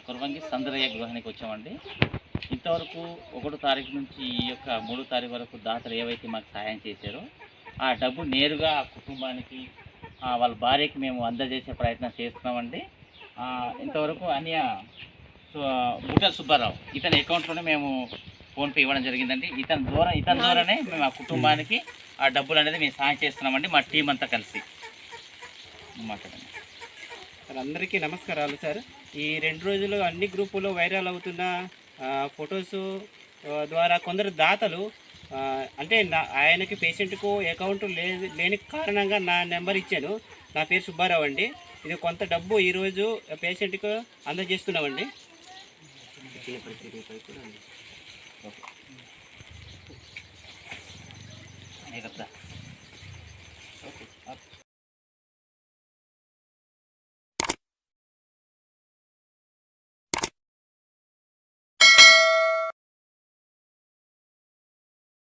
కుర్వంగి సందరయ్య గృహానికి వచ్చామండి. ఇంతవరకు 1వ తారీఖు నుంచి ఈ యొక్క 3వ తారీఖు వరకు దాతలు ఏవైతే మాకు సహాయం చేశారో ఆ డబ్బు నేరుగా ఆ కుటుంబానికి వాళ్ళ భార్యకి మేము అందజేసే ప్రయత్నం చేస్తున్నామండి. ఇంతవరకు బుట్ట సుబ్బారావు ఇతని అకౌంట్లోనే మేము ఫోన్పే ఇవ్వడం జరిగిందండి. ఇతని ద్వారానే మేము ఆ కుటుంబానికి ఆ డబ్బులు అనేది మేము సహాయం చేస్తున్నామండి. మా టీం అంతా కలిసి మాట్లాడండి. సార్, అందరికీ నమస్కారాలు సార్. ఈ 2 రోజులు అన్ని గ్రూపుల్లో వైరల్ అవుతున్న ఫొటోస్ ద్వారా కొందరు దాతలు అంటే ఆయనకి పేషెంట్కు అకౌంట్ లేని కారణంగా నా నెంబర్ ఇచ్చాను. నా పేరు సుబ్బారావు అండి. ఇది కొంత డబ్బు ఈరోజు పేషెంట్కు అందజేస్తున్నామండి.